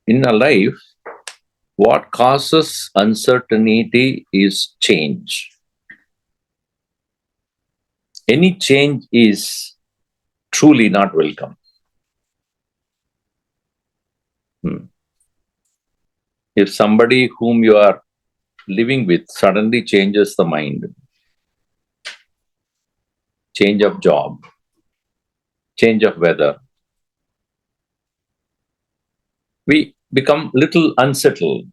in a life, what causes uncertainty is change. Any change is truly not welcome. If somebody whom you are living with suddenly changes the mind, change of job, change of weather, we become little unsettled.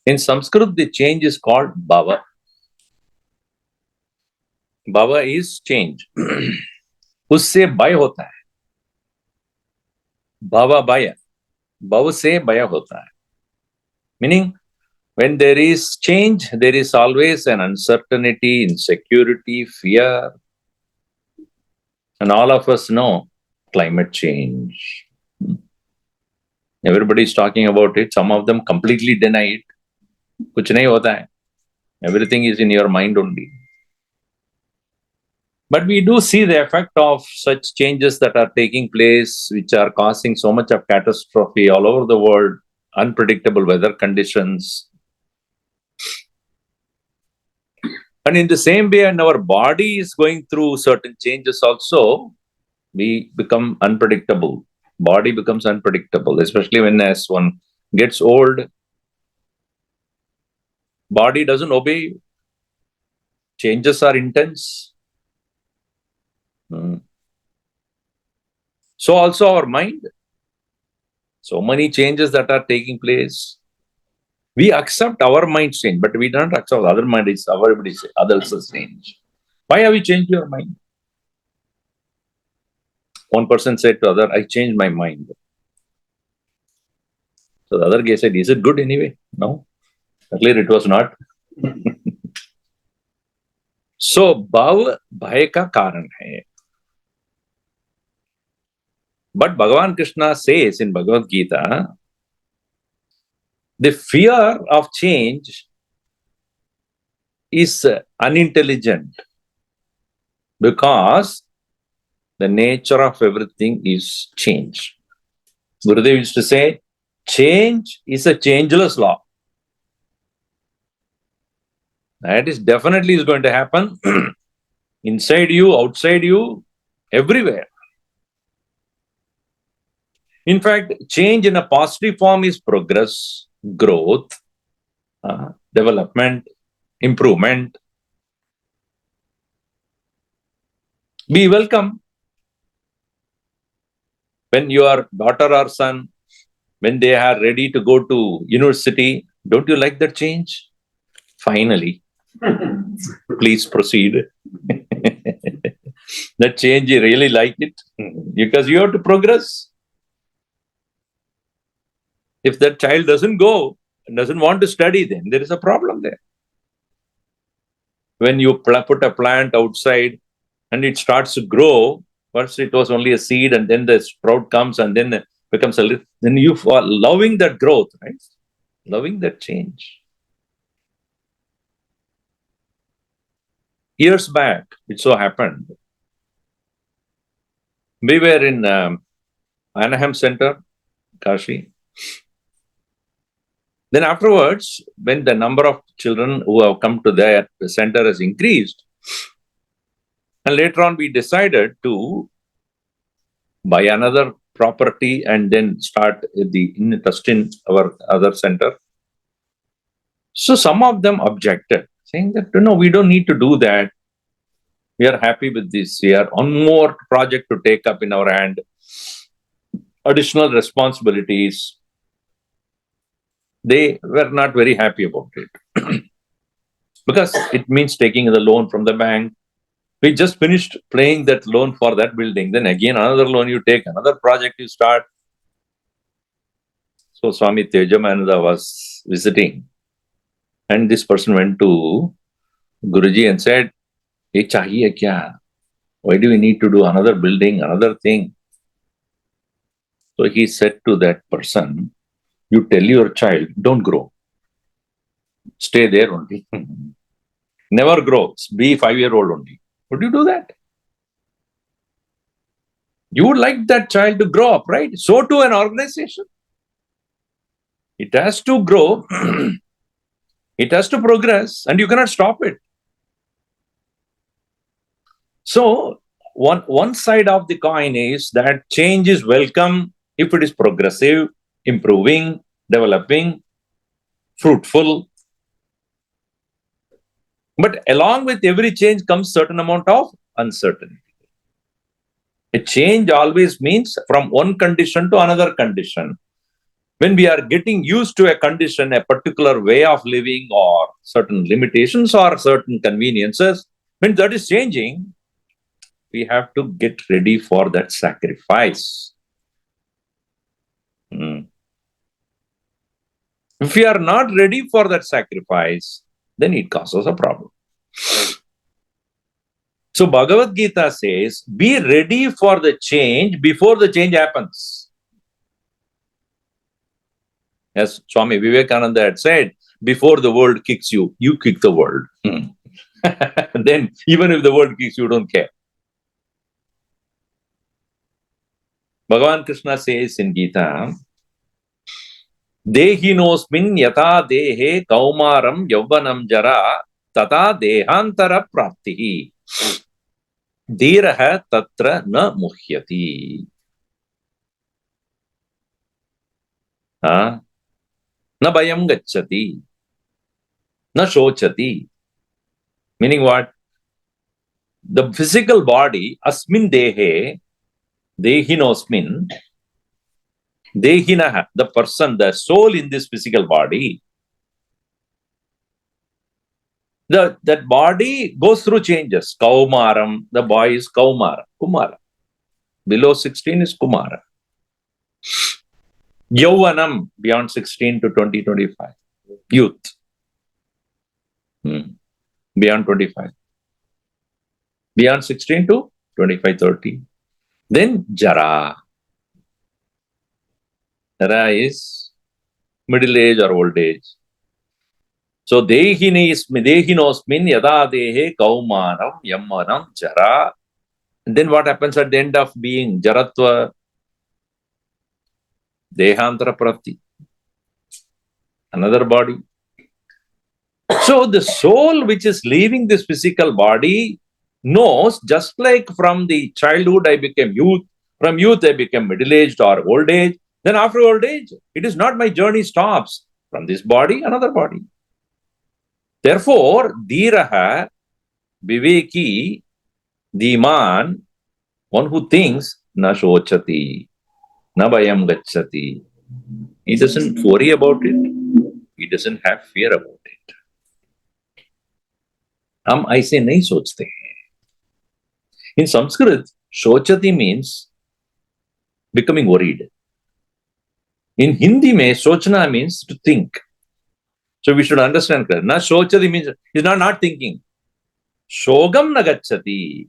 In Sanskrit, the change is called Bhava. Bhava is change. उससे भय होता है. Bhava-bhaya. Bhava से भय होता है. Meaning, when there is change, there is always an uncertainty, insecurity, fear. And all of us know climate change. Everybody is talking about it. Some of them completely deny it. कुछ नहीं होता है. Everything is in your mind only. But we do see the effect of such changes that are taking place, which are causing so much of catastrophe all over the world, unpredictable weather conditions. And in the same way, when our body is going through certain changes also, we become unpredictable. Body becomes unpredictable, especially when as one gets old, body doesn't obey you. Changes are intense. So also our mind, so many changes that are taking place. We accept our mind change, but we don't accept other mind is everybody's others change. Why have you changed your mind? One person said to other, I changed my mind. So the other guy said, is it good anyway? No. Earlier it was not. So bhav bhaya ka karan hai. But Bhagavan Krishna says in Bhagavad-Gita, the fear of change is unintelligent because the nature of everything is change. Gurudev used to say, change is a changeless law. That is definitely is going to happen inside you, outside you, everywhere. In fact, change in a positive form is progress, growth, development, improvement. Be welcome. When your daughter or son, when they are ready to go to university, don't you like that change? Finally, please proceed. That change, you really like it because you have to progress. If that child doesn't go, doesn't want to study, then there is a problem there. When you put a plant outside and it starts to grow, first it was only a seed and then the sprout comes and then it becomes a little, then you are loving that growth, right? Loving that change. Years back, it so happened, we were in Anaheim Center, Kashi. Then afterwards, when the number of children who have come to that center has increased, and later on we decided to buy another property and then start in our other center. So some of them objected, saying that, no, we don't need to do that. We are happy with this. We have one more project to take up in our hand, additional responsibilities. They were not very happy about it because it means taking the loan from the bank. We just finished paying that loan for that building. Then again, another loan you take, another project you start. So Swami Tejomayanandaji was visiting and this person went to Guruji and said, "Ye chahiye kya? Why do we need to do another building, another thing?" So he said to that person, you tell your child, don't grow. Stay there only. Never grow. Be 5-year-old only. Would you do that? You would like that child to grow up, right? So too an organization. It has to grow, it has to progress, and you cannot stop it. So, one side of the coin is that change is welcome if it is progressive, improving, developing, fruitful. But along with every change comes certain amount of uncertainty. A change always means from one condition to another condition. When we are getting used to a condition, a particular way of living, or certain limitations or certain conveniences, when that is changing, we have to get ready for that sacrifice. If we are not ready for that sacrifice, then it causes a problem. So Bhagavad-Gita says, be ready for the change before the change happens. As Swami Vivekananda had said, before the world kicks you, you kick the world. Then even if the world kicks you, don't care. Bhagavan Krishna says in Gita, Dehinosmin yata dehe kaumaram yavvanam jara tata dehantara praptihi dhiraha tatra na muhyati. Na bhayam gacchati, na shochati. Meaning what? The physical body, asmin dehe, dehinosmin, dehinaha, the person, the soul in this physical body, that body goes through changes. Kaumaram, the boy is Kaumara, Kumara. Below 16 is Kumara. Yauvanam, beyond 16 to 20, 25. Youth. Beyond 25. Beyond 16 to 25, 30. Then Jara. Jara is middle age or old age. So dehinosmin yada dehe kaumanam yammanam jara. And then what happens at the end of being jaratva? Dehantara prapti. Another body. So the soul which is leaving this physical body knows, just like from the childhood I became youth, from youth I became middle-aged or old age, then after old age, it is not my journey stops. From this body, another body. Therefore, dhiraha, viveki, dhiman, one who thinks, na shochati, na bhayam gacchati. He doesn't worry about it. He doesn't have fear about it. हम ऐसे नहीं सोचते हैं. In Sanskrit, shochati means becoming worried. In Hindi, mein sochna means to think. So we should understand that. Na shochati means he's not thinking. Shogam na gacchati.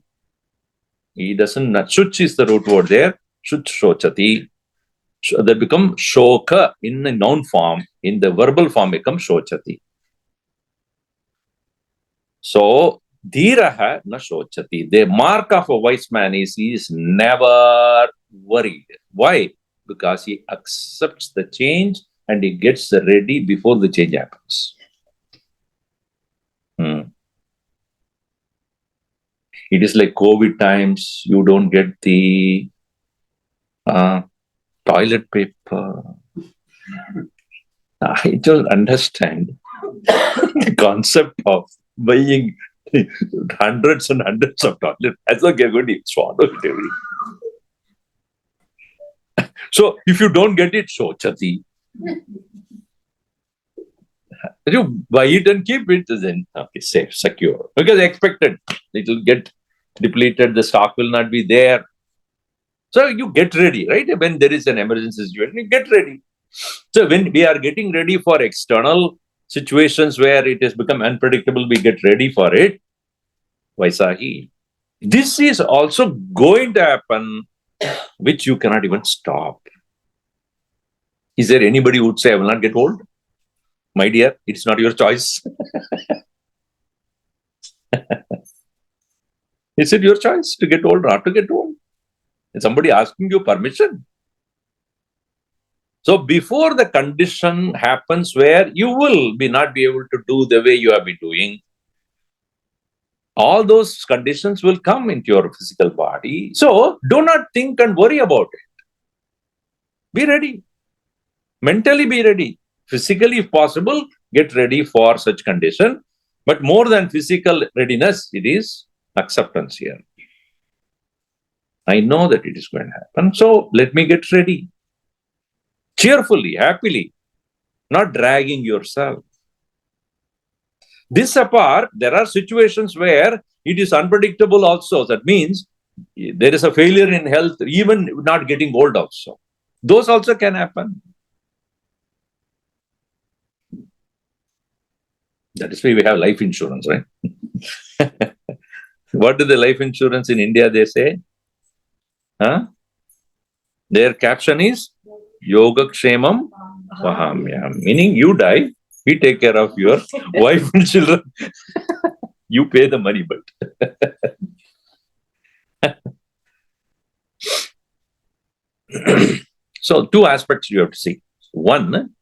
He doesn't. Shuch is the root word there. Shuch shochati. That become shoka in the noun form. In the verbal form become shochati. So, dhiraha na shochati. The mark of a wise man is he is never worried. Why? Because he accepts the change and he gets ready before the change happens. It is like COVID times, you don't get the toilet paper. I don't understand the concept of buying hundreds and hundreds of toilet. As though you're going to swallow it every. So if you don't get it, shochati. You buy it and keep it, then okay, safe, secure. Because expected, it will get depleted, the stock will not be there. So you get ready, right? When there is an emergency situation, you get ready. So when we are getting ready for external situations where it has become unpredictable, we get ready for it. Vaisahi. This is also going to happen, which you cannot even stop. Is there anybody who would say, I will not get old? My dear, it's not your choice. Is it your choice to get old or not to get old? Is somebody asking you permission? So before the condition happens where you will not be able to do the way you have been doing, all those conditions will come into your physical body. So do not think and worry about it. Be ready. Mentally be ready. Physically, if possible, get ready for such condition. But more than physical readiness, it is acceptance here. I know that it is going to happen. So let me get ready. Cheerfully, happily, not dragging yourself. This apart, there are situations where it is unpredictable also. That means there is a failure in health, even not getting old also. Those also can happen. That is why we have life insurance, right? What is the life insurance in India, they say? Huh? Their caption is Yoga Kshemam Vahamyam. Meaning you die, we take care of your wife and children. You pay the money, but. So, two aspects you have to see. One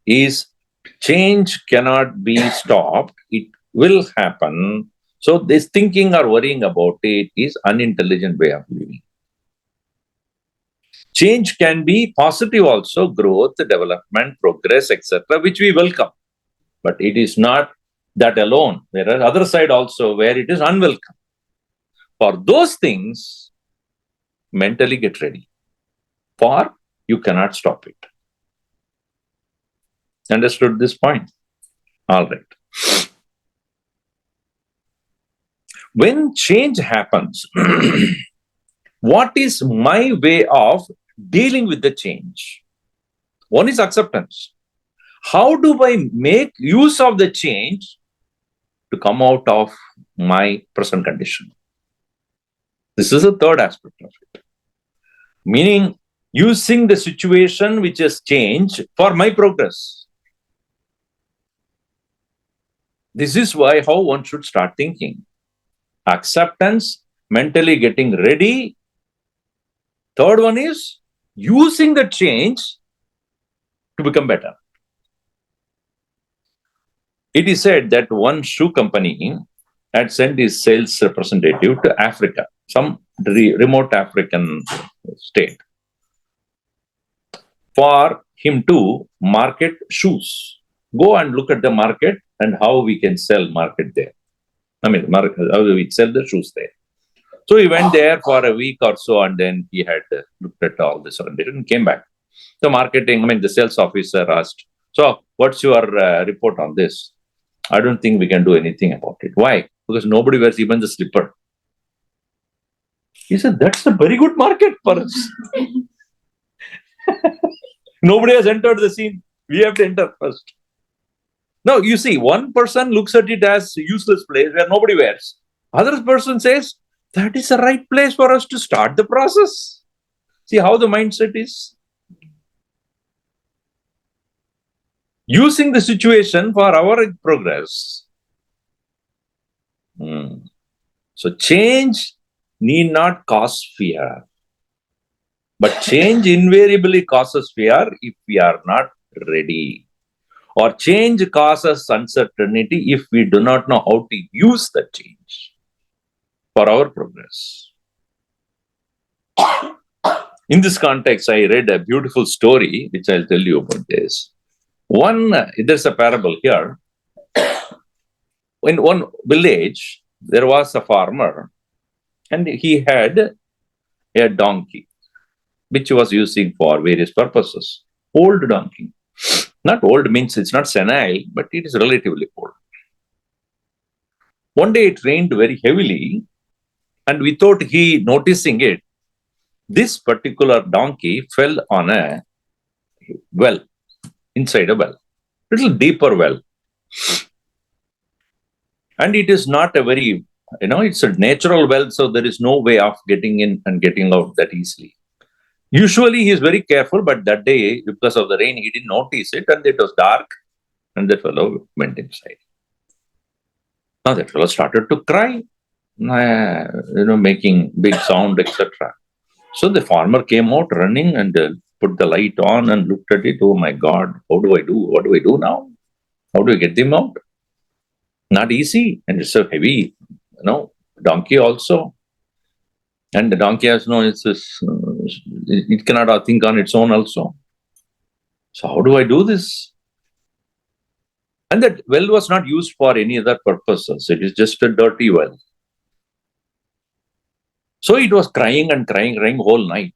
is change cannot be stopped. It will happen. So, this thinking or worrying about it is unintelligent way of living. Change can be positive also, growth, development, progress, etc., which we welcome. But it is not that alone. There are other side also where it is unwelcome. For those things, mentally get ready. For you cannot stop it. Understood this point? All right. When change happens, what is my way of dealing with the change? One is acceptance. How do I make use of the change to come out of my present condition? This is the third aspect of it. Meaning, using the situation which has changed for my progress. This is why how one should start thinking. Acceptance, mentally getting ready. Third one is using the change to become better. It is said that one shoe company had sent his sales representative to Africa, some remote African state, for him to market shoes. Go and look at the market and how we can sell market there. How we sell the shoes there. So he went there for a week or so, and then he had looked at all this and came back. The marketing, the sales officer asked, so what's your report on this? I don't think we can do anything about it. Why? Because nobody wears even the slipper. He said, that's a very good market for us. Nobody has entered the scene. We have to enter first. Now, you see, one person looks at it as a useless place where nobody wears. Other person says, that is the right place for us to start the process. See how the mindset is? Using the situation for our progress. So change need not cause fear. But change invariably causes fear if we are not ready. Or change causes uncertainty if we do not know how to use the change for our progress. In this context, I read a beautiful story, which I'll tell you about this. There's a parable here. In one village, there was a farmer, and he had a donkey, which he was using for various purposes. Old donkey. Not old means it's not senile, but it is relatively old. One day it rained very heavily, and without he noticing it, this particular donkey fell on a well, inside a well, little deeper well. And it is not a very, it's a natural well, so there is no way of getting in and getting out that easily. Usually he is very careful, but that day, because of the rain, he didn't notice it, and it was dark, and that fellow went inside. Now that fellow started to cry, making big sound, etc. So the farmer came out running and put the light on and looked at it. Oh my God, how do I do? What do I do now? How do I get them out? Not easy. And it's so heavy, donkey also. And the donkey has it cannot think on its own also. So how do I do this? And that well was not used for any other purposes. It is just a dirty well. So it was crying and crying whole night.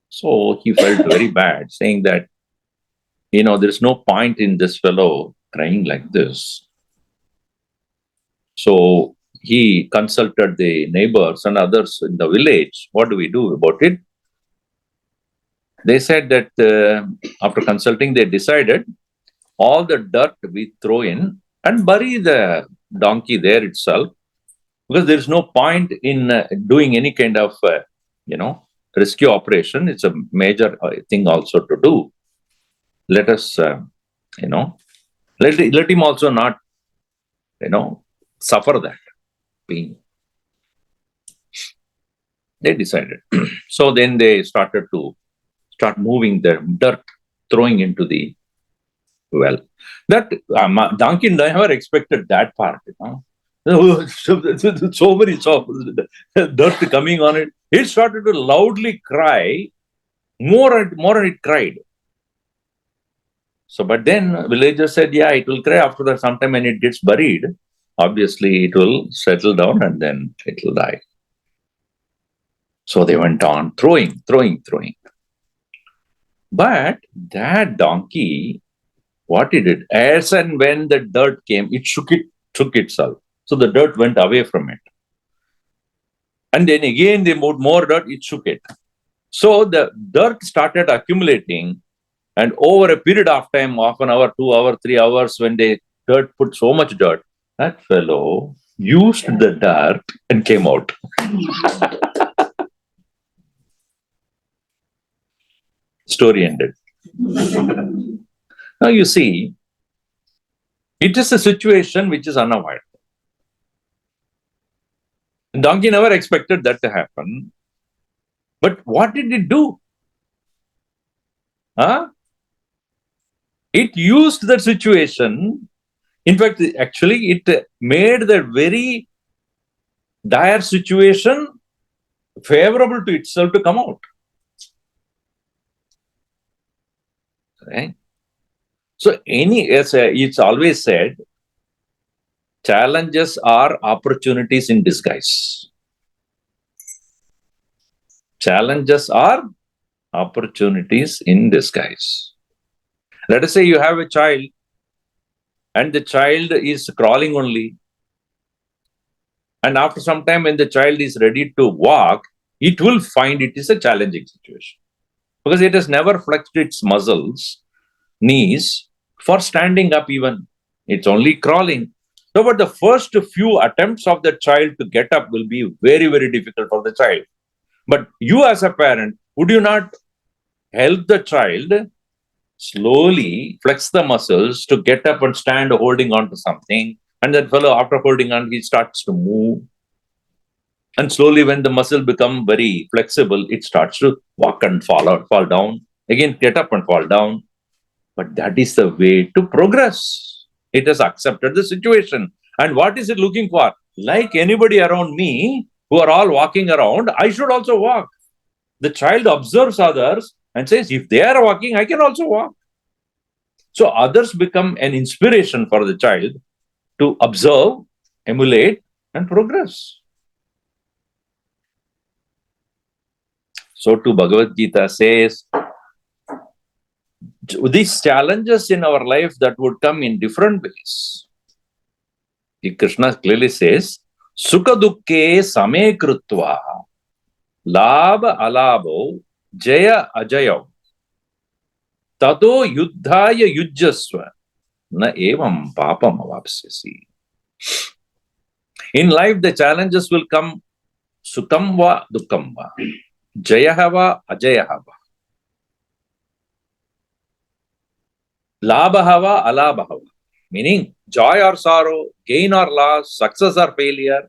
So he felt very bad, saying that, there's no point in this fellow crying like this. So he consulted the neighbors and others in the village. What do we do about it? They said that after consulting, they decided all the dirt we throw in and bury the donkey there itself, because there is no point in doing any kind of, rescue operation. It's a major thing also to do. Let us, let him also not, suffer that pain. They decided. So then they started to moving the dirt, throwing into the well. That donkey never expected that part. So many dirt coming on it. It started to loudly cry. More and it cried. So, but then villagers said, yeah, it will cry after that. Sometime when it gets buried, obviously it will settle down and then it will die. So they went on throwing. But that donkey, what it did, as and when the dirt came, it shook itself. So the dirt went away from it. And then again they moved more dirt, it shook it. So the dirt started accumulating, and over a period of time, half an hour, 2 hours, 3 hours, when they put so much dirt, that fellow used the dirt and came out. Story ended. Now you see, it is a situation which is unavoidable. Donkey never expected that to happen. But what did it do? It used that situation. In fact, actually, it made the very dire situation favorable to itself to come out. Right? So, it's always said, challenges are opportunities in disguise. Challenges are opportunities in disguise. Let us say you have a child and the child is crawling only. And after some time, when the child is ready to walk, it will find it is a challenging situation, because it has never flexed its muscles, knees, for standing up even. It's only crawling. So, but the first few attempts of the child to get up will be very, very difficult for the child. But you as a parent, would you not help the child slowly flex the muscles to get up and stand holding on to something? And that fellow, after holding on, he starts to move. And slowly, when the muscle becomes very flexible, it starts to walk and fall down. Again, get up and fall down. But that is the way to progress. It has accepted the situation. And what is it looking for? Like anybody around me who are all walking around, I should also walk. The child observes others and says, if they are walking, I can also walk. So others become an inspiration for the child to observe, emulate, and progress. So too Bhagavad-Gita says, these challenges in our life that would come in different ways. Krishna clearly says, Sukha dukke same krutva, labha alabho, jaya ajayav, tato yuddhaya yujjasva, na evam papam avapsyasi. In life, the challenges will come sukham va dukkham va, jayaha va ajayaha va, labha va alabha va, meaning joy or sorrow, gain or loss, success or failure.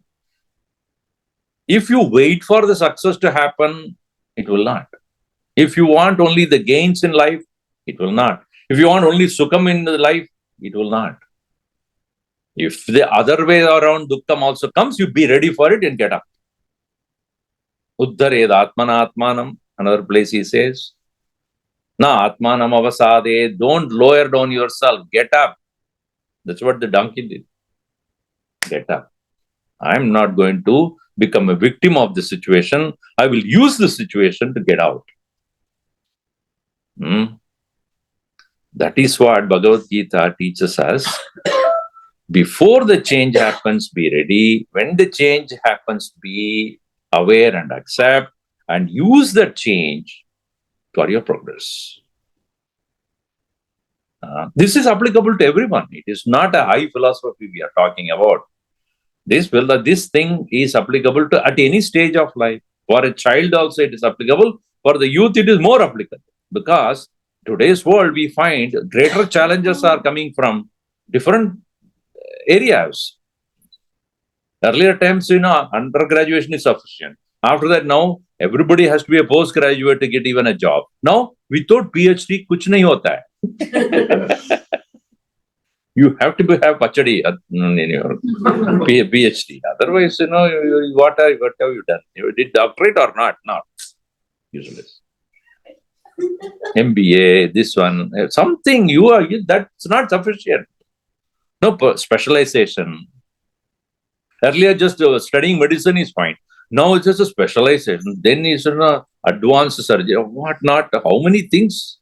If you wait for the success to happen, it will not. If you want only the gains in life, it will not. If you want only sukham in the life, it will not. If the other way around dukkham also comes, you be ready for it and get up. Uddhared atmana atmanam. Another place he says, na atmanam avasade. Don't lower down yourself. Get up. That's what the donkey did. Get up. I'm not going to become a victim of the situation. I will use the situation to get out. That is what Bhagavad-Gita teaches us. Before the change happens, be ready. When the change happens, be aware and accept and use that change for your progress. This is applicable to everyone. It is not a high philosophy we are talking about. This thing is applicable to at any stage of life. For a child also it is applicable. For the youth it is more applicable. Because today's world we find greater challenges are coming from different areas. Earlier times, undergraduation is sufficient. After that, now everybody has to be a postgraduate to get even a job. Now, without PhD, kuch nahi hota hai. You have to have PhD in your PhD. Otherwise, what have you done? You did doctorate or not? Not. Useless. MBA, this one, something that's not sufficient. No specialization. Earlier, just studying medicine is fine. Now it's just a specialization. Then it's advanced surgery. What not? How many things?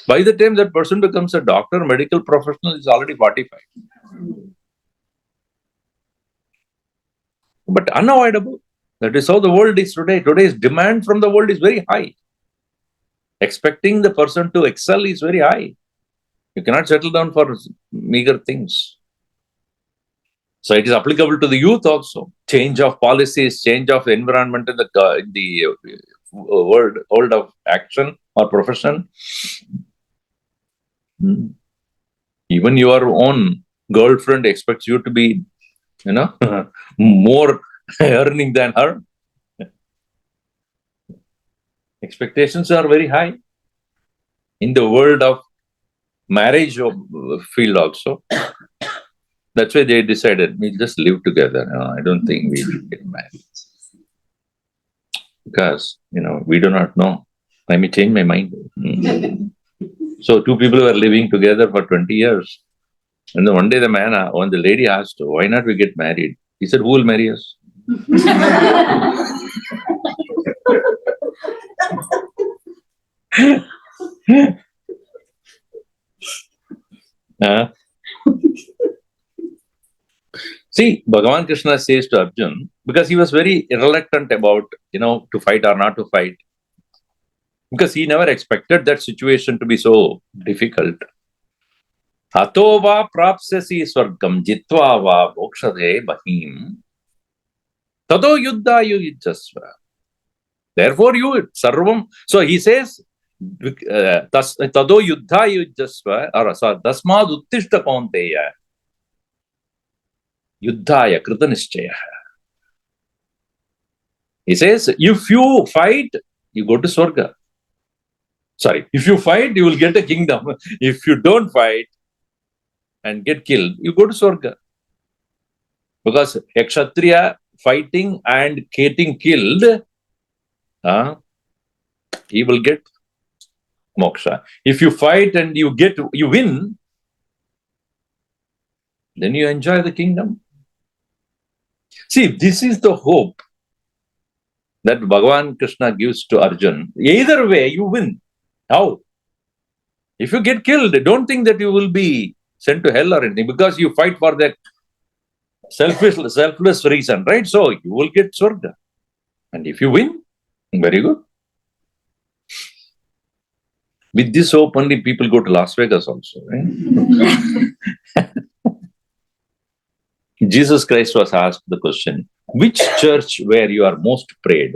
By the time that person becomes a doctor, medical professional is already 45. But unavoidable. That is how the world is today. Today's demand from the world is very high. Expecting the person to excel is very high. You cannot settle down for meager things. So it is applicable to the youth also. Change of policies, change of environment in the world of action or profession. Even your own girlfriend expects you to be, more earning than her. Expectations are very high. In the world of marriage field also. That's why they decided, we'll just live together. I don't think we should get married. Because, we do not know. I may change my mind. So two people were living together for 20 years. And then one day when the lady asked, why not we get married? He said, who will marry us? See, Bhagavan Krishna says to Arjun, because he was very reluctant about, to fight or not to fight. Because he never expected that situation to be so difficult. Hato va prapsyasi swargam jitva va mokshade bahim tado yuddha yujjasva. Therefore you sarvam. So he says, tado yuddha yujjasva, or dasmad uttishta kaunteya yuddhaya kritanishchaya. He says, if you fight, you go to Swarga. Sorry, if you fight, you will get a kingdom. If you don't fight and get killed, you go to Swarga. Because a Kshatriya fighting and getting killed, he will get moksha. If you fight and you win, then you enjoy the kingdom. See, this is the hope that Bhagavan Krishna gives to Arjun. Either way, you win. How? If you get killed, don't think that you will be sent to hell or anything, because you fight for that selfless reason, right? So you will get Swarga. And if you win, very good. With this hope, only people go to Las Vegas also, right? Jesus Christ was asked the question, which church where you are most prayed,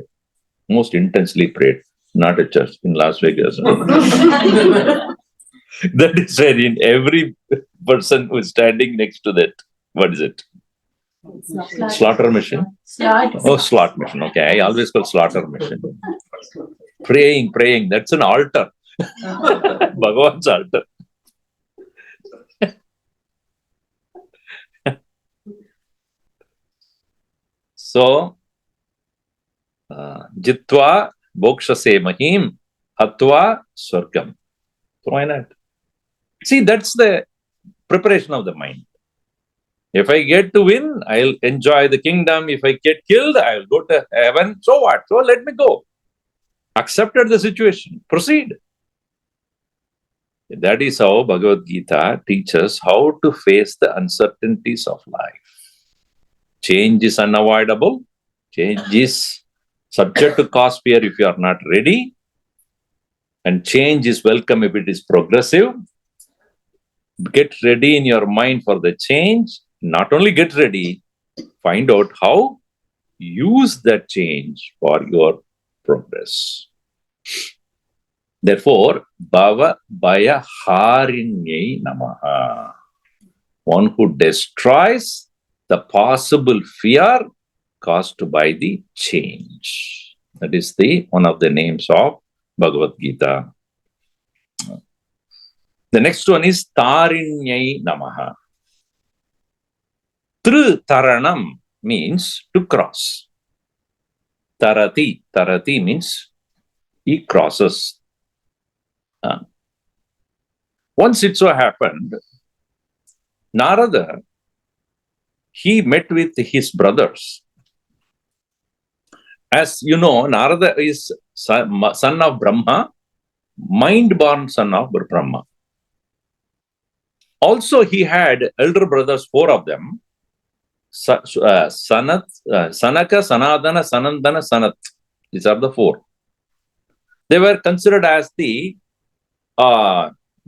most intensely prayed? Not a church in Las Vegas. That is where in every person who is standing next to that, what is it? Slaughter machine? Oh, slot machine. Okay, I always call slaughter machine. Praying. That's an altar. Bhagavan's altar. So, Jitva Bokshase Mahim Hatva Swargam. So why not? See, that's the preparation of the mind. If I get to win, I'll enjoy the kingdom. If I get killed, I'll go to heaven. So what? So let me go. Accepted the situation. Proceed. That is how Bhagavad-Gita teaches how to face the uncertainties of life. Change is unavoidable. Change is subject to cause fear if you are not ready. And change is welcome if it is progressive. Get ready in your mind for the change. Not only get ready, find out how use that change for your progress. Therefore, Bhava-bhaya-haarinyai Namah. One who destroys the possible fear caused by the change. That is one of the names of Bhagavad-Gita. The next one is Taarinyai Namah. Taranam means to cross. Tarati means he crosses. Once it so happened, Narada, he met with his brothers. As you know, Narada is son of Brahma, mind-born son of Brahma. Also, he had elder brothers, 4 of them. Sanaka, Sanadana, Sanandana, Sanat. These are the 4. They were considered as the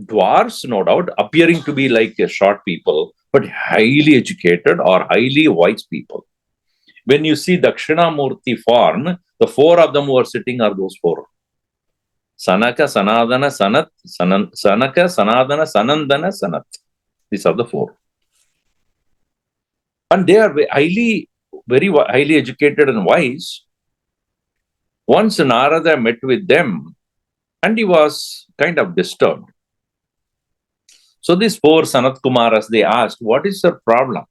dwarfs, no doubt, appearing to be like short people, but highly educated or highly wise people. When you see Dakshinamurti form, the 4 of them who are sitting are those 4. Sanaka, Sanadana, Sanat, Sanaka, Sanadana, Sanandana, Sanat. These are the 4. And they are very highly educated and wise. Once Narada met with them, and he was kind of disturbed. So these 4 Sanat Kumaras, they asked, what is your problem?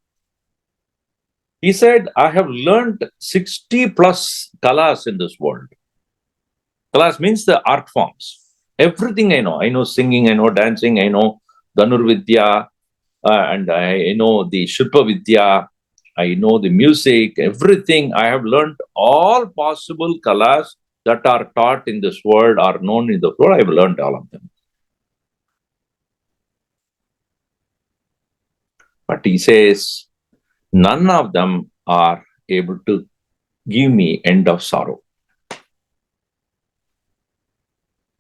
He said, I have learned 60 plus kalas in this world. Kalas means the art forms. Everything I know. I know singing, I know dancing, I know Dhanurvidya, and I know the Shilpa Vidya, I know the music, everything. I have learned all possible kalas that are taught in this world or known in the world. I have learned all of them. But he says, none of them are able to give me end of sorrow.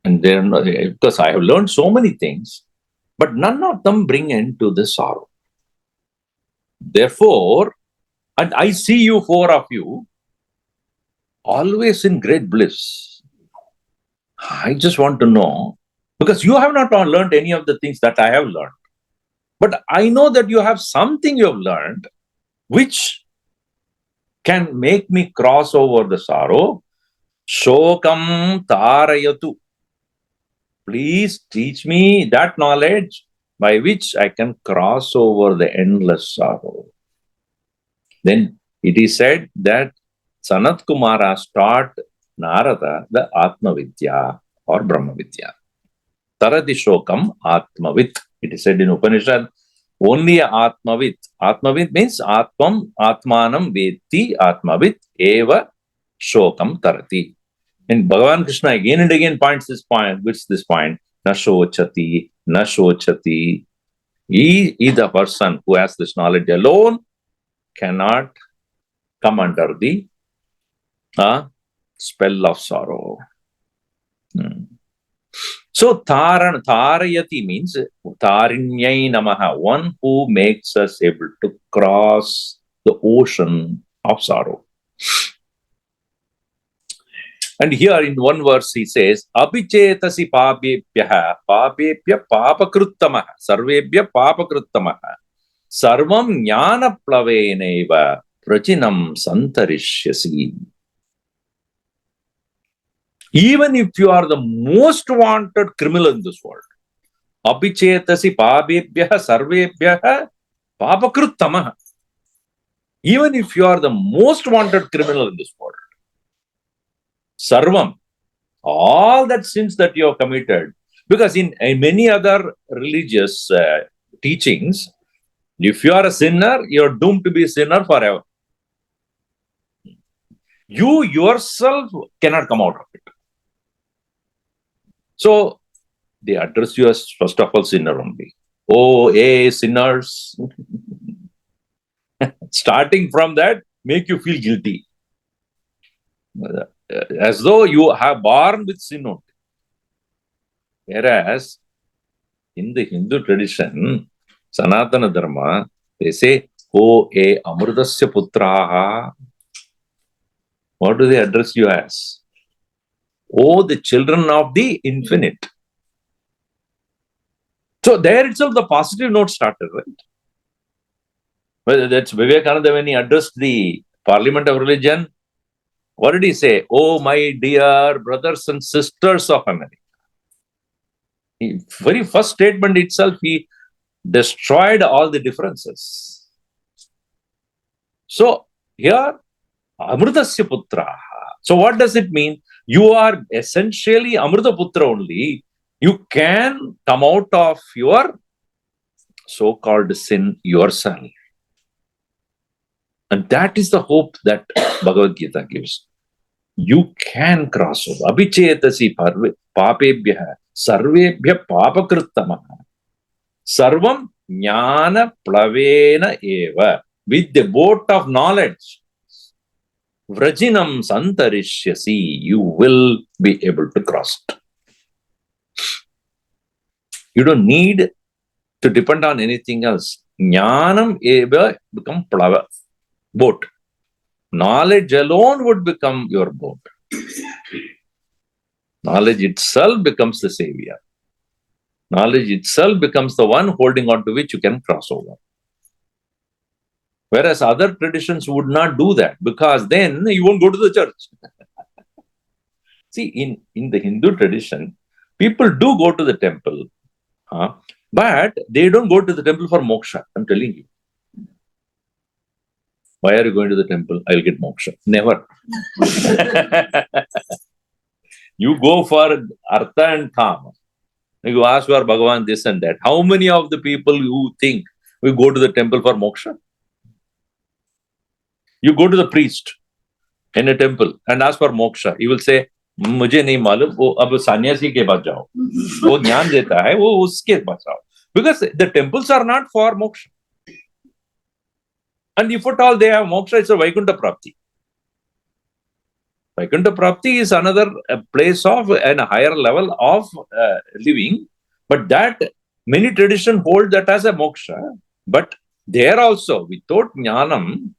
And then, because I have learned so many things, but none of them bring end to the sorrow. Therefore, and I see you 4 of you always in great bliss. I just want to know, because you have not learned any of the things that I have learned. But I know that you have something you have learned which can make me cross over the sorrow. Shokam tarayatu. Please teach me that knowledge by which I can cross over the endless sorrow. Then it is said that Sanat Kumara taught Narada the Atma Vidya or Brahma Vidya. Tarati Shokam Atmavit. It is said in Upanishad, only Atmavit. Atmavit means Atmam, Atmanam, Veti, Atmavit, Eva, Shokam Tarati. And Bhagavan Krishna again and again points this point, Na Shochati, Na Shochati. He is the person who has this knowledge alone, cannot come under the spell of sorrow. So, Tarayati means Taarinyai Namah, one who makes us able to cross the ocean of sorrow. And here in one verse he says, Abhichetasi papebhya papakruttamaha, sarvebhya papakruttamaha, sarvam jnana plaveneva prachinam santarishyasi. Even if you are the most wanted criminal in this world, apichetasi pabebhyah sarvebhyah papakrutamah. Even if you are the most wanted criminal in this world, sarvam, all that sins that you have committed, because in many other religious teachings, if you are a sinner, you are doomed to be a sinner forever. You yourself cannot come out of it. So they address you as first of all sinner only. Oh, hey, sinners. Starting from that, make you feel guilty. As though you have born with sin only. Whereas in the Hindu tradition, Sanatana Dharma, they say, oh, a Amrutasya Putraha. What do they address you as? Oh, the children of the infinite. So there itself the positive note started, right? Well, that's Vivekananda when he addressed the Parliament of Religion. What did he say? Oh, my dear brothers and sisters of America. Very first statement itself, he destroyed all the differences. So here, Amrutasya Putra. So what does it mean? You are essentially Amruta Putra only. You can come out of your so-called sin yourself. And that is the hope that Bhagavad-Gita gives. You can cross over. Abhichetasi papebhyah sarvebhyah papakritamah. Sarvam jnana plavena eva. With the boat of knowledge, vrajinam santarishyasi, you will be able to cross it. You don't need to depend on anything else. Jnanam eva become plava, boat. Knowledge alone would become your boat. Knowledge itself becomes the savior. Knowledge itself becomes the one holding on to which you can cross over. Whereas other traditions would not do that, because then you won't go to the church. See, in the Hindu tradition, people do go to the temple, but they don't go to the temple for moksha. I'm telling you. Why are you going to the temple? I'll get moksha. Never. You go for artha and kama. You ask for Bhagavan this and that. How many of the people you think will go to the temple for moksha? You go to the priest in a temple and ask for moksha. He will say, मुझे नहीं मालूम, वो अब सन्यासी के पास जाओ, वो ज्ञान देता है, वो उसके पास जाओ. Because the temples are not for moksha. And if at all they have moksha, it's a Vaikuntha Prapti. Vaikuntha Prapti is another place of a higher level of living, but that many traditions hold that as a moksha. But there also, without jnanam,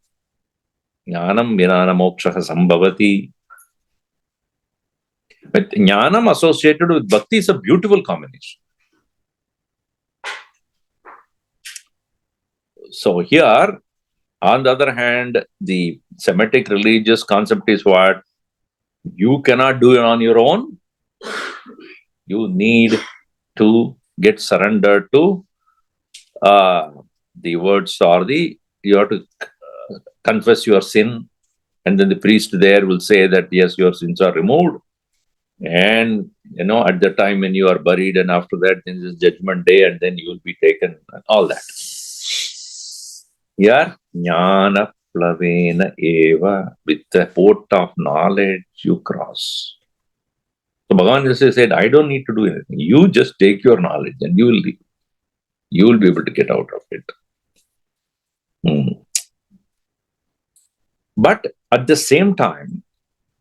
jnanam vinana moksha sambhavati. But jnanam associated with bhakti is a beautiful combination. So here, on the other hand, the Semitic religious concept is what? You cannot do it on your own. You need to get surrendered to the words or you have to confess your sin, and then the priest there will say that yes, your sins are removed. And at the time when you are buried, and after that, then is judgment day, and then you will be taken, and all that. Here, jnana plavena eva, with the boat of knowledge you cross. So Bhagavan said, I don't need to do anything. You just take your knowledge and you will leave. You will be able to get out of it. But at the same time,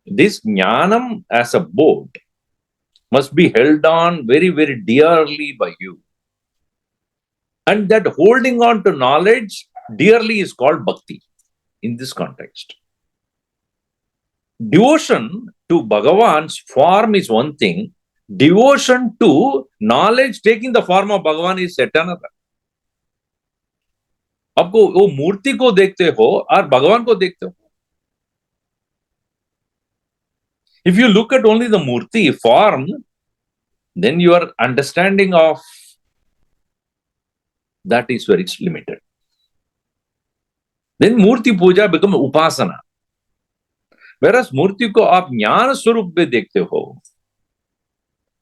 this jnanam as a boat must be held on very, very dearly by you. And that holding on to knowledge dearly is called bhakti in this context. Devotion to Bhagavan's form is one thing. Devotion to knowledge taking the form of Bhagavan is yet another. आपको वो मूर्ति को देखते हो और भगवान को देखते हो. If you look at only the murti form, then your understanding of that is very limited. Then murti puja becomes upasana. Whereas murti ko aap jnana swarup mein dekhte ho.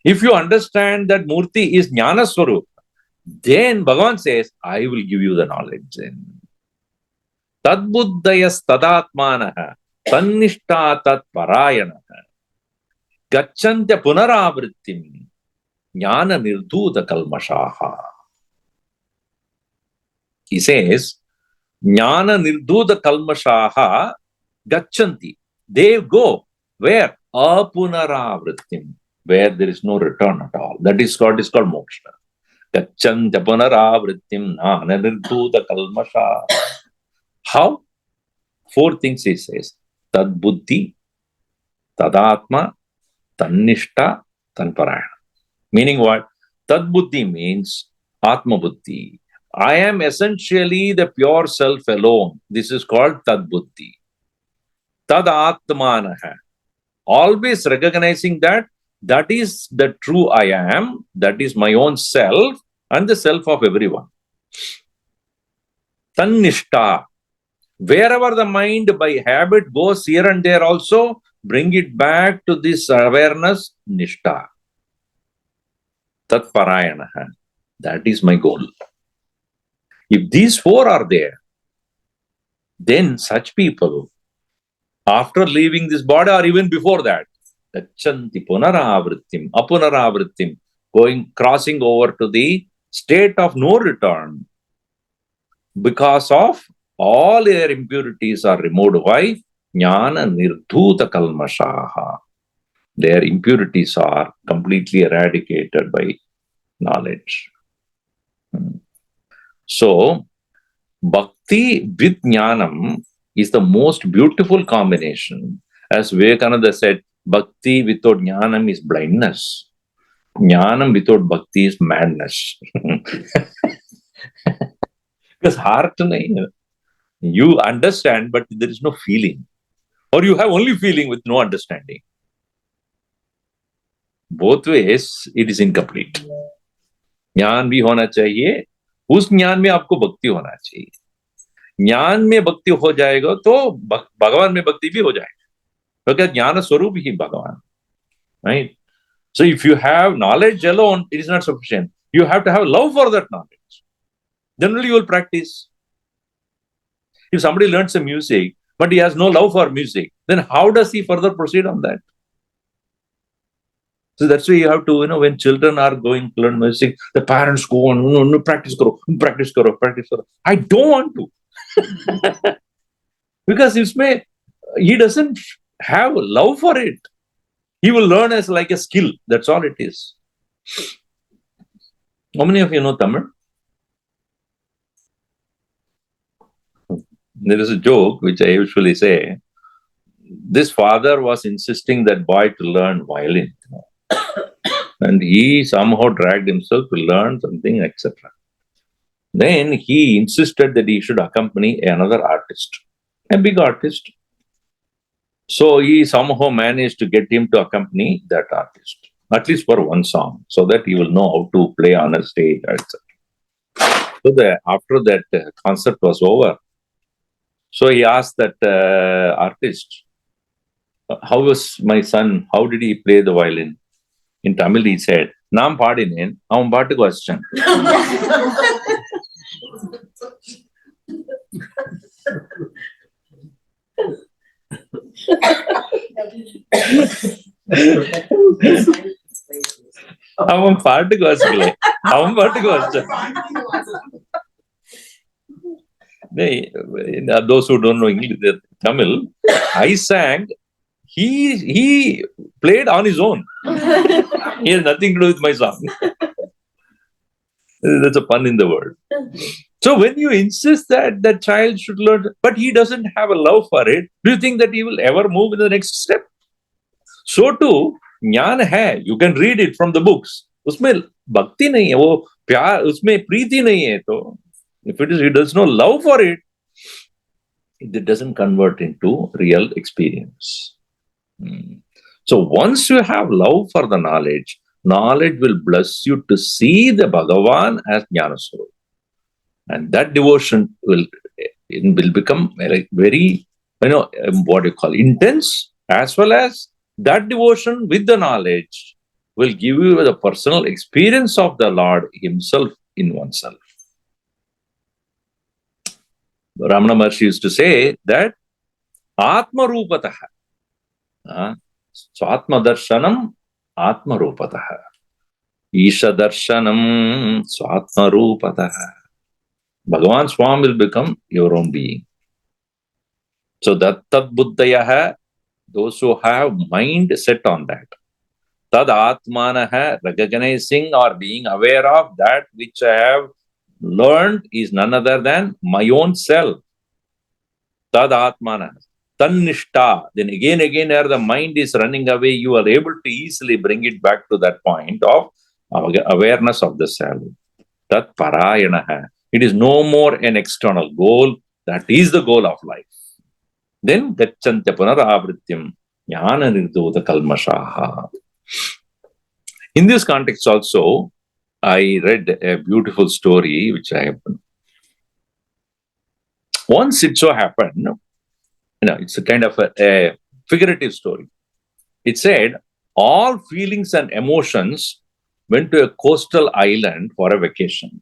If you understand that murti is jnana swarup, then Bhagavan says, I will give you the knowledge. Tadbuddhayas tadatmanaha tannishta tat parayanaha gacchantya punaravrittim jnana nirdhuta kalmashaha. He says, jnana nirdhuta kalmashaha gacchanti. They go where? Apunaravrittim, where there is no return at all. That is called moksha. Gaccantya punaravrittim jnana nirdhuta kalmashaha. How? 4 things he says. Tad buddhi, tadatma, tannishta, tanparayana. Meaning what? Tad buddhi means atma buddhi. I am essentially the pure self alone. This is called tad buddhi. Tad atmanaha. Always recognizing that that is the true I am, that is my own self and the self of everyone. Tannishta. Wherever the mind by habit goes here and there also, bring it back to this awareness, nishta. Tat parayanaha. That is my goal. If these 4 are there, then such people, after leaving this body or even before that, gachanti punaravrittim, apunaravrittim, crossing over to the state of no return, because of all their impurities are removed. Why? Jnana nirdhuta kalmashaha. Their impurities are completely eradicated by knowledge. So, bhakti with jnanam is the most beautiful combination. As Vivekananda said, bhakti without jnanam is blindness. Jnanam without bhakti is madness. Because heart, you understand, but there is no feeling. Or you have only feeling with no understanding. Both ways, it is incomplete. ज्ञान भी होना चाहिए, उस ज्ञान में आपको भक्ति होना चाहिए. ज्ञान में भक्ति हो जाएगा तो भगवान में भक्ति भी हो जाएगा, क्योंकि ज्ञान स्वरूप ही भगवान. Right? So if you have knowledge alone, it is not sufficient. You have to have love for that knowledge. Then only you will practice. If somebody learns some music, but he has no love for music, then how does he further proceed on that? So that's why you have to, when children are going to learn music, the parents go on, no, practice karo. I don't want to. Because he doesn't have love for it. He will learn as like a skill. That's all it is. How many of you know Tamil? There is a joke which I usually say. This father was insisting that boy to learn violin. And he somehow dragged himself to learn something, etc. Then he insisted that he should accompany another artist, a big artist. So he somehow managed to get him to accompany that artist, at least for one song, so that he will know how to play on a stage, etc. So after that concert was over, so he asked that artist, how was my son? How did he play the violin? In Tamil, he said, "Naam paadinen, avan paattukku vachan." Avan paattukku vachikale, avan paattukku vachan. Those who don't know English, Tamil, I sang. He played on his own. He has nothing to do with my song. That's a pun in the word. So when you insist that the child should learn, but he doesn't have a love for it, do you think that he will ever move in the next step? So too, jnana hai. You can read it from the books. Usme bhakti nahi hai, wo pyar, usme preeti nahi hai. So if he does no love for it, it doesn't convert into real experience. So once you have love for the knowledge, knowledge will bless you to see the Bhagavan as Jnanaswarupa. And that devotion will become very, what you call, intense, as well as that devotion with the knowledge will give you the personal experience of the Lord himself in oneself. Ramana Maharshi used to say that Atma Rupataha. So Atma Darshanam Atma Rupataha. Isha Darshanam Swatma Rupataha. Bhagavan's form will become your own being. So that Tad Buddhayaha, those who have mind set on that. Tad Atmanaha, recognizing or being aware of that which I have learned is none other than my own self. Tad Atmanaha. Tannishta. Then again, where the mind is running away, you are able to easily bring it back to that point of awareness of the self. Tat Parayanaha. It is no more an external goal. That is the goal of life. Then Gacchantya Punaraavrityam Jnana Nirdota Kalmashaha. In this context also, I read a beautiful story which I have. Once it so happened, it's a kind of a figurative story. It said, all feelings and emotions went to a coastal island for a vacation.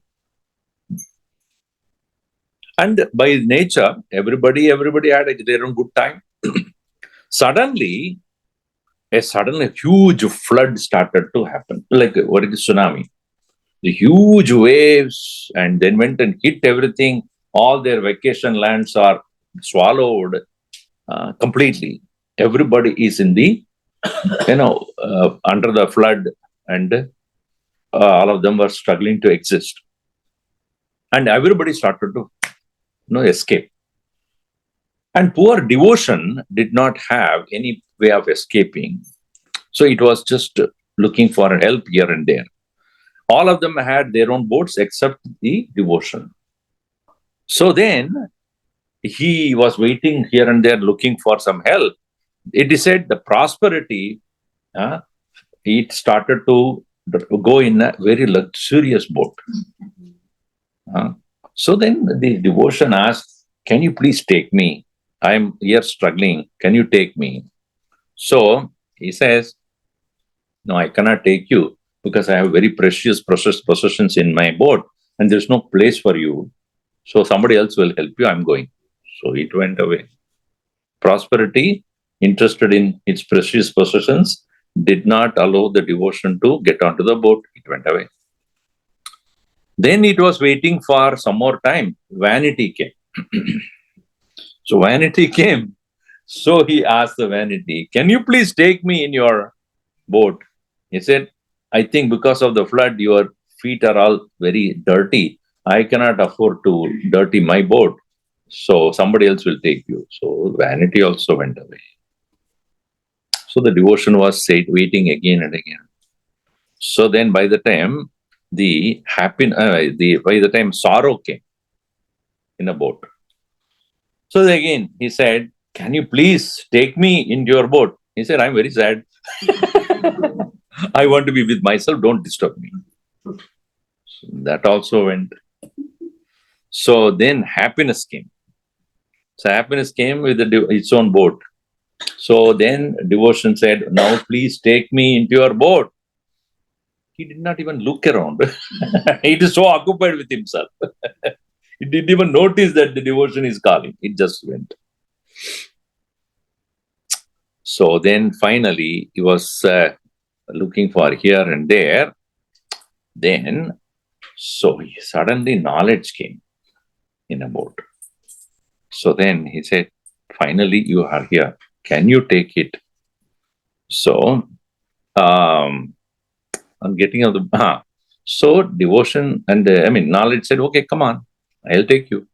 And by nature, everybody had their own good time. Suddenly, a huge flood started to happen, like what is tsunami. The huge waves, and then went and hit everything. All their vacation lands are swallowed completely. Everybody is in the, under the flood, and all of them were struggling to exist. And everybody started to, escape. And poor devotion did not have any way of escaping. So it was just looking for help here and there. All of them had their own boats except the devotion. So then he was waiting here and there looking for some help. It is said the prosperity, it started to go in a very luxurious boat. So then the devotion asked, can you please take me? I am here struggling. Can you take me? So he says, no, I cannot take you because I have very precious possessions in my boat and there's no place for you. So somebody else will help you. I'm going. So it went away. Prosperity, interested in its precious possessions, did not allow the devotion to get onto the boat. It went away. Then it was waiting for some more time. Vanity came. So vanity came. So he asked the vanity, can you please take me in your boat? He said, I think because of the flood, your feet are all very dirty. I cannot afford to dirty my boat. So somebody else will take you. So vanity also went away. So the devotion was waiting again and again. So then by the time by the time sorrow came in a boat. So again he said, can you please take me in your boat? He said, I'm very sad. I want to be with myself. Don't disturb me. So that also went. So then happiness came. So happiness came with its own boat. So then devotion said, now please take me into your boat. He did not even look around. He is so occupied with himself. He didn't even notice that the devotion is calling. It just went. So then finally he was looking for here and there. Then, so suddenly knowledge came in a boat. So then he said, finally you are here. Can you take it? So, I'm getting out of the... So devotion and knowledge said, okay, come on, I'll take you.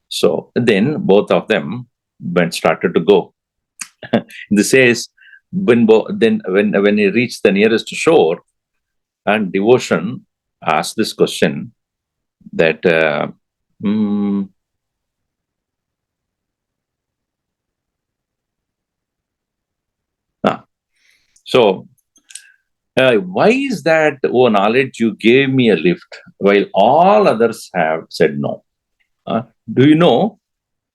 So then both of them started to go. This says, when he reached the nearest shore, and devotion asked this question that So, why is that, oh knowledge, you gave me a lift while all others have said no? Do you know?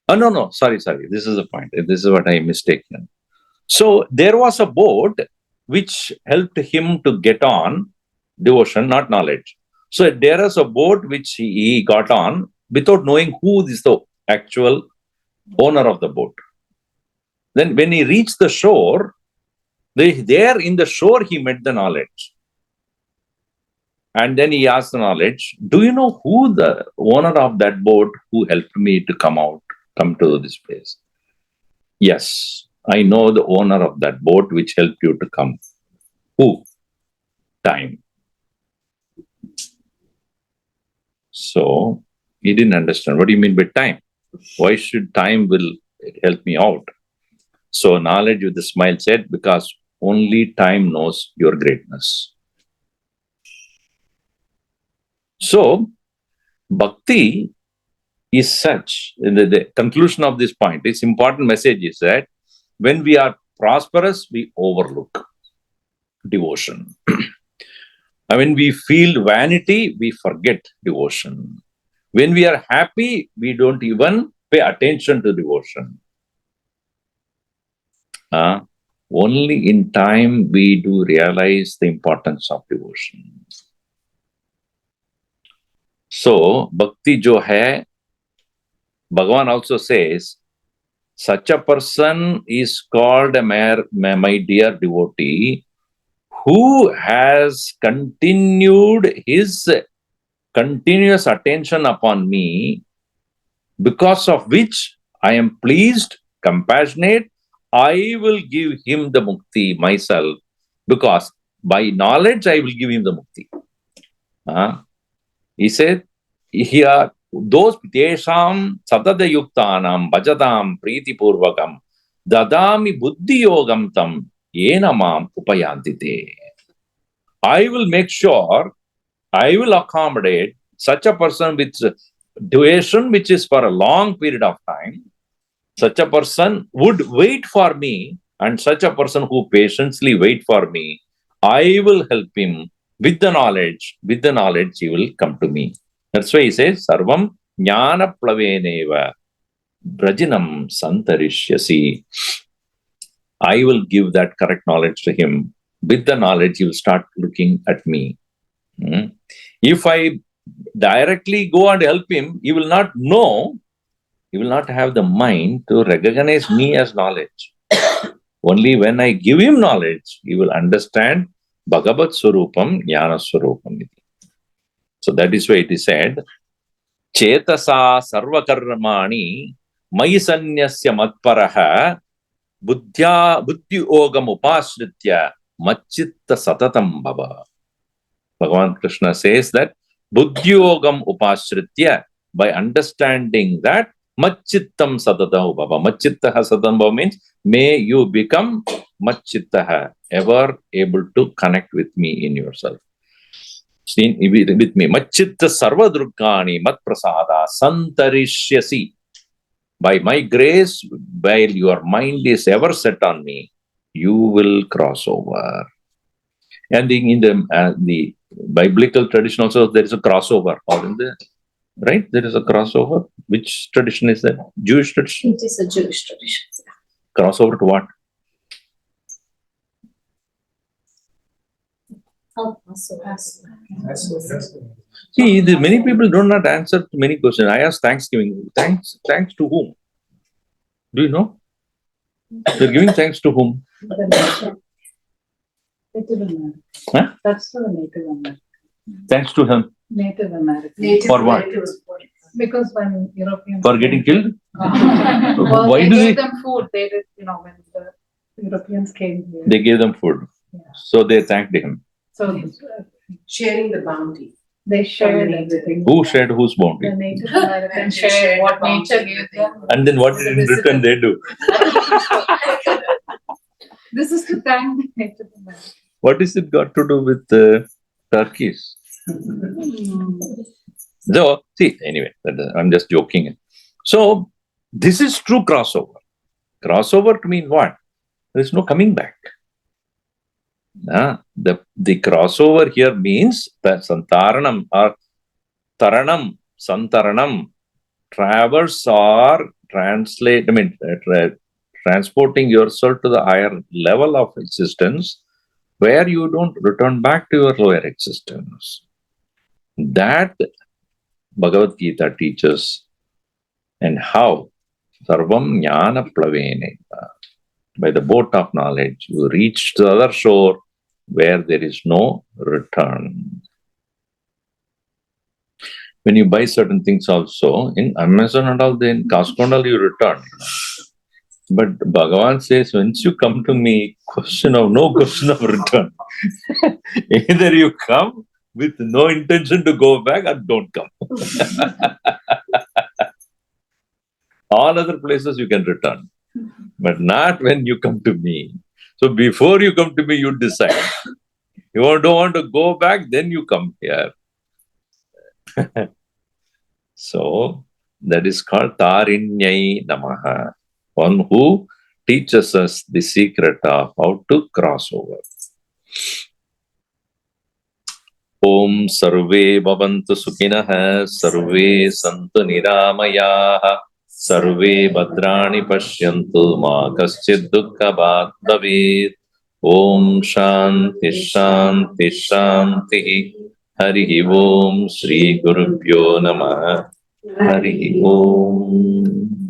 Oh, no, sorry. This is the point. This is what I mistaken. So, there was a boat which helped him to get on devotion, not knowledge. So, there is a boat which he got on without knowing who is the actual owner of the boat. Then, when he reached the shore, there in the shore, he met the knowledge. And then he asked the knowledge, do you know who the owner of that boat who helped me to come to this place? Yes, I know the owner of that boat which helped you to come. Who? Time. So he didn't understand. What do you mean by time? Why should time will help me out? So knowledge with a smile said, because only time knows your greatness. So bhakti is such, the conclusion of this point, its important message is that when we are prosperous, we overlook devotion. And when we feel vanity, we forget devotion. When we are happy, we don't even pay attention to devotion. Only in time we do realize the importance of devotion. So, bhakti jo hai, Bhagavan also says, such a person is called my dear devotee, who has continued his continuous attention upon me, because of which I am pleased, compassionate. I will give him the mukti myself, because by knowledge I will give him the mukti. He said, here, those tesham satada yuktanam bhajatam priti purvakam dadami buddhi yogam tam yena mam upayantite. I will make sure, I will accommodate such a person with duration which is for a long period of time. Such a person would wait for me, and such a person who patiently wait for me, I will help him with the knowledge. With the knowledge, he will come to me. That's why he says, Sarvam jnana plaveneva brajinam santarishyasi. I will give that correct knowledge to him. With the knowledge, he will start looking at me. If I directly go and help him, he will not know, he will not have the mind to recognize me as knowledge. Only when I give him knowledge, he will understand Bhagavat Swarupam Jnana Swarupam. So that is why it is said, Chetasa sarva karmani mayi sanyasya matparaha buddhya ogam upasritya machitta satatam bhava. Bhagavan Krishna says that buddhyogam upasritya, by understanding that, machittam satatam bhava. Machittaha satatam bhava means, may you become machittaha, ever able to connect with me in yourself. With me. Machitta sarva durgani mat prasada santarishyasi. By my grace, while your mind is ever set on me, you will cross over. And in the biblical tradition also, there is a crossover. Right? There is a crossover. Which tradition is that? Jewish tradition? It is a Jewish tradition. Crossover to what? See, many people do not answer to many questions. I ask thanksgiving. Thanks to whom? Do you know? You're giving thanks to whom? Native American. Huh? That's for the Native American. Thanks to him. Native American. For what? Because when Europeans... For getting killed? Well, why they gave them food. They did, when the Europeans came here. They gave them food. Yeah. So they thanked him. So sharing the bounty. They shared everything. Who shared whose bounty? The Native Americans shared what nature gave them. And then what in return they do? This is to thank the Native Americans. What is it got to do with turkeys? So, see, anyway, I'm just joking. So, this is true crossover. Crossover to mean what? There is no coming back. The crossover here means that Santaranam or Taranam, Santaranam, traverse or transporting yourself to the higher level of existence where you don't return back to your lower existence. That Bhagavad-Gita teaches, and how Sarvam Jnana Plavene. By the boat of knowledge, you reach the other shore where there is no return. When you buy certain things also, in Amazon and all, then Costco and all, you return. But Bhagavan says, once you come to me, no question of return. Either you come with no intention to go back or don't come. All other places you can return, but not when you come to me. So before you come to me, you decide. You don't want to go back, then you come here. So that is called Taarinyai Namah, one who teaches us the secret of how to cross over. Om Sarve Bhavantu Sukhinah, Sarve Santu Niramayaha, Sarve Bhadrani Pashyantu Ma Kaschid Dukkha Bhat Bhavet. Om Shanti Shanti Shanti. Hari Om Shri Gurubhyo Namah. Hari Om.